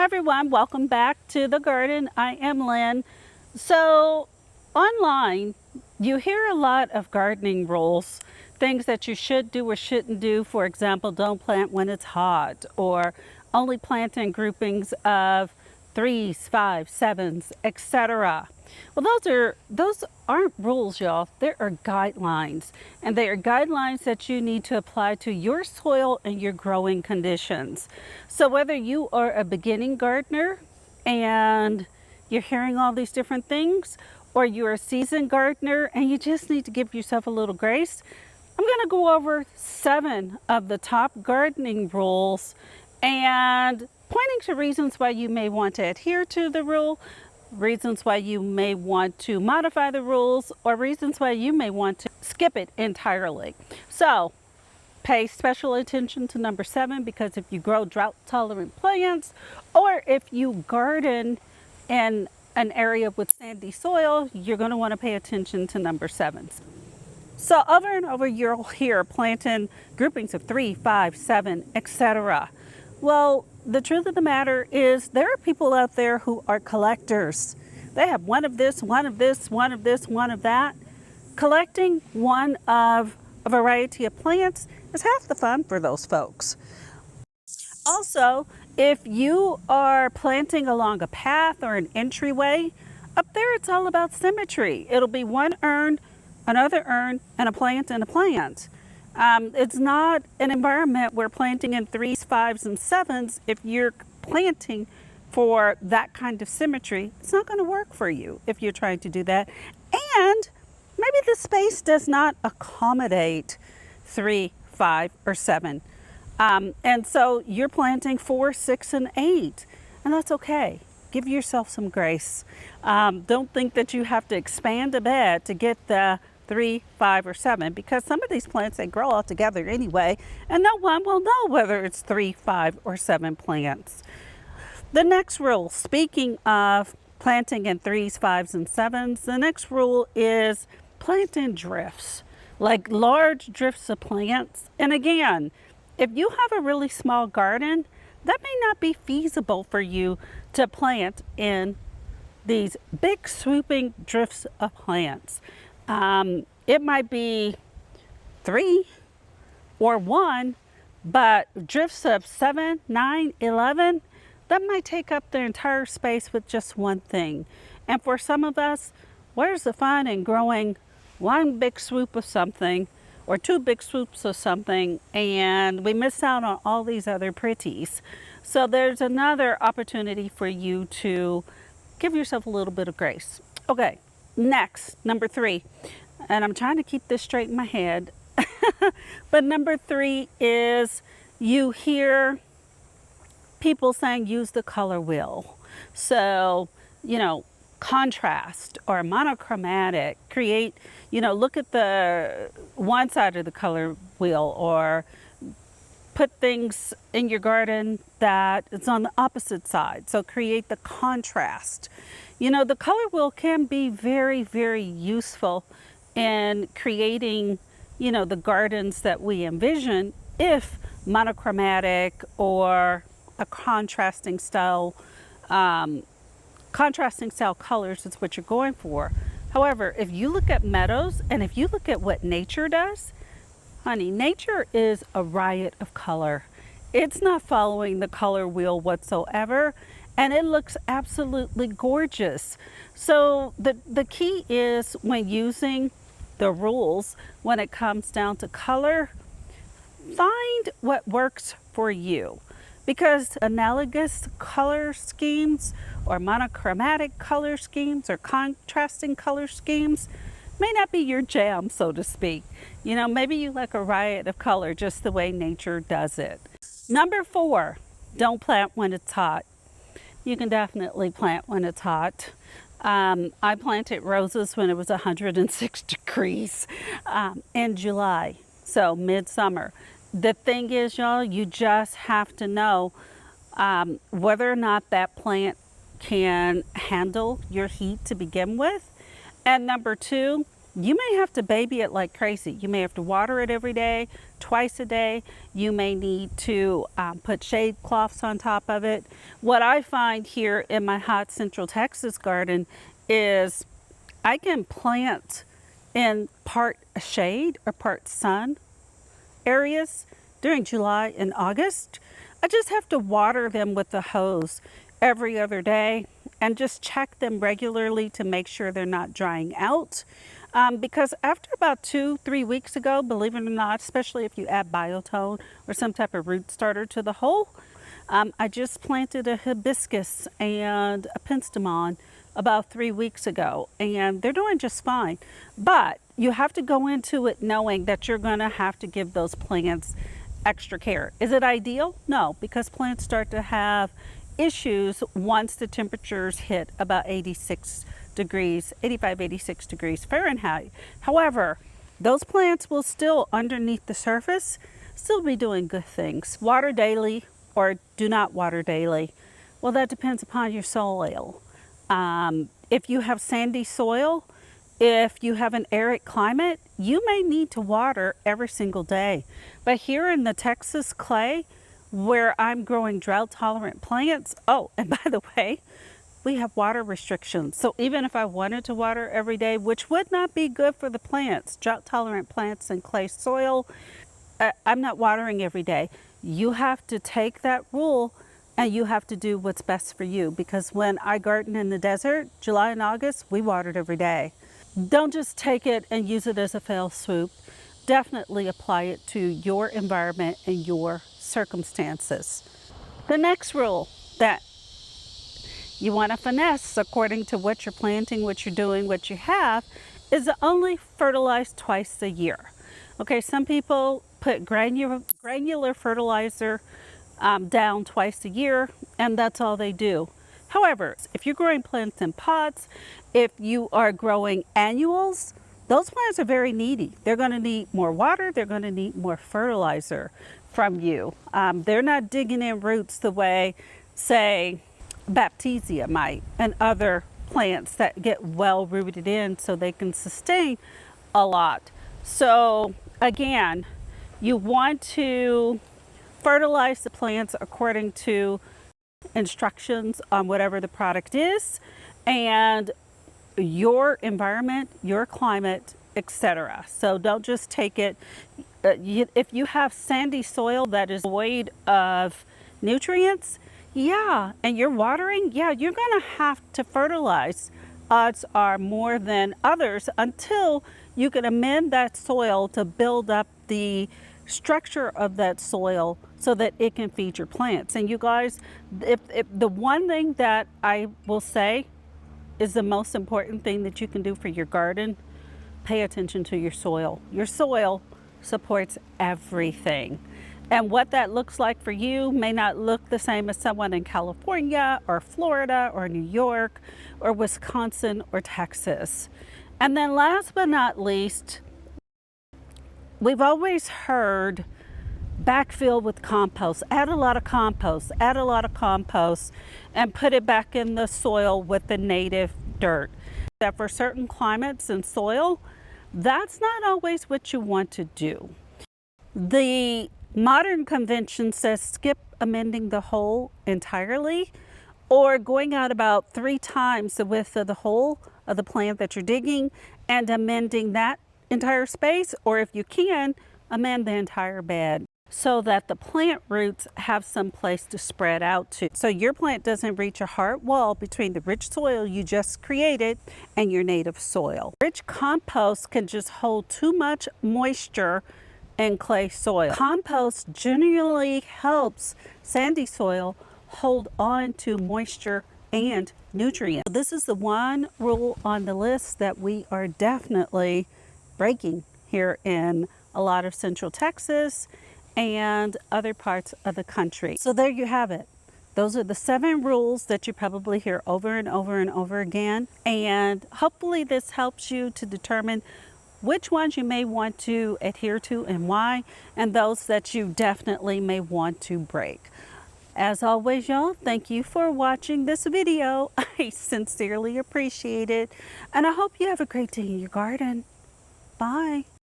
Hi everyone, welcome back to the garden. I am Lynn. So online, you hear a lot of gardening rules, things that you should do or shouldn't do. For example, don't plant when it's hot, or only plant in groupings of 3s, 5s, 7s, etc. Well, those aren't rules, y'all. There are guidelines, and they are guidelines that you need to apply to your soil and your growing conditions. So whether you are a beginning gardener and you're hearing all these different things, or you're a seasoned gardener and you just need to give yourself a little grace, I'm going to go over 7 of the top gardening rules and pointing to reasons why you may want to adhere to the rule, reasons why you may want to modify the rules, or reasons why you may want to skip it entirely. So pay special attention to number 7, because if you grow drought tolerant plants, or if you garden in an area with sandy soil, you're going to want to pay attention to number 7. So over and over you'll hear planting groupings of 3, 5, 7, etc. Well, the truth of the matter is there are people out there who are collectors. They have one of this, one of this, one of this, one of that. Collecting one of a variety of plants is half the fun for those folks. Also, if you are planting along a path or an entryway, up there it's all about symmetry. It'll be one urn, another urn, and a plant and a plant. It's not an environment where planting in 3s, 5s, and 7s, if you're planting for that kind of symmetry, it's not going to work for you if you're trying to do that. And maybe the space does not accommodate 3, 5, or 7. And so you're planting 4, 6, and 8, and that's okay. Give yourself some grace. Don't think that you have to expand a bed to get the 3, 5, or 7, because some of these plants, they grow all together anyway, and no one will know whether it's 3, 5, or 7 plants. The next rule, speaking of planting in 3s, 5s, and 7s, the next rule is plant in drifts, like large drifts of plants. And again, if you have a really small garden, that may not be feasible for you to plant in these big swooping drifts of plants. It might be 3 or 1, but drifts of 7, 9, 11, that might take up the entire space with just one thing. And for some of us, where's the fun in growing one big swoop of something or 2 big swoops of something, and we miss out on all these other pretties? So there's another opportunity for you to give yourself a little bit of grace. Okay, next, number 3, and I'm trying to keep this straight in my head, but number 3 is you hear people saying use the color wheel. So, contrast or monochromatic, create, look at the one side of the color wheel, or put things in your garden that it's on the opposite side. So create the contrast. The color wheel can be very, very useful in creating, the gardens that we envision, if monochromatic or a contrasting style colors is what you're going for. However, if you look at meadows and if you look at what nature does, honey, nature is a riot of color. It's not following the color wheel whatsoever, and it looks absolutely gorgeous. So the key is, when using the rules, when it comes down to color, find what works for you. Because analogous color schemes or monochromatic color schemes or contrasting color schemes may not be your jam, so to speak. Maybe you like a riot of color just the way nature does it. Number 4, don't plant when it's hot. You can definitely plant when it's hot. I planted roses when it was 106 degrees in July, so midsummer. The thing is, y'all, you just have to know whether or not that plant can handle your heat to begin with. And number 2, you may have to baby it like crazy. You may have to water it every day, twice a day. You may need to put shade cloths on top of it. What I find here in my hot Central Texas garden is I can plant in part shade or part sun areas during July and August. I just have to water them with the hose every other day and just check them regularly to make sure they're not drying out. Because after about 2-3 weeks ago, believe it or not, especially if you add biotone or some type of root starter to the hole, I just planted a hibiscus and a penstemon about 3 weeks ago, and they're doing just fine. But you have to go into it knowing that you're going to have to give those plants extra care. Is it ideal? No, because plants start to have issues once the temperatures hit about 86 degrees, 85, 86 degrees Fahrenheit. However, those plants will still, underneath the surface, still be doing good things. Water daily or do not water daily. Well, that depends upon your soil. If you have sandy soil, if you have an arid climate, you may need to water every single day. But here in the Texas clay, where I'm growing drought-tolerant plants, oh, and by the way, we have water restrictions. So even if I wanted to water every day, which would not be good for the plants, drought-tolerant plants in clay soil, I'm not watering every day. You have to take that rule and you have to do what's best for you, because when I garden in the desert, July and August, we watered every day. Don't just take it and use it as a fail swoop. Definitely apply it to your environment and your circumstances. The next rule that you want to finesse according to what you're planting, what you're doing, what you have, is to only fertilize twice a year. Okay, some people put granular fertilizer down twice a year, and that's all they do. However, if you're growing plants in pots, if you are growing annuals, those plants are very needy. They're going to need more water. They're going to need more fertilizer from you. They're not digging in roots the way, say, Baptisia might, and other plants that get well rooted in so they can sustain a lot. So again, you want to fertilize the plants according to instructions on whatever the product is and your environment, your climate, etc. So don't just take it. If you have sandy soil that is void of nutrients, yeah, and you're watering, yeah, you're going to have to fertilize. Odds are more than others until you can amend that soil to build up the structure of that soil so that it can feed your plants. And you guys, if the one thing that I will say is the most important thing that you can do for your garden, pay attention to your soil. Your soil supports everything. And what that looks like for you may not look the same as someone in California or Florida or New York or Wisconsin or Texas. And then last but not least, we've always heard backfill with compost. Add a lot of compost, add a lot of compost, and put it back in the soil with the native dirt. That for certain climates and soil, that's not always what you want to do. The modern convention says skip amending the hole entirely, or going out about 3 times the width of the hole of the plant that you're digging and amending that entire space, or if you can, amend the entire bed so that the plant roots have some place to spread out to. So your plant doesn't reach a hard wall between the rich soil you just created and your native soil. Rich compost can just hold too much moisture in clay soil. Compost generally helps sandy soil hold on to moisture and nutrients. This is the one rule on the list that we are definitely breaking here in a lot of Central Texas and other parts of the country. So there you have it. Those are the 7 rules that you probably hear over and over and over again. And hopefully this helps you to determine which ones you may want to adhere to and why, and those that you definitely may want to break. As always, y'all, thank you for watching this video. I sincerely appreciate it. And I hope you have a great day in your garden. Bye.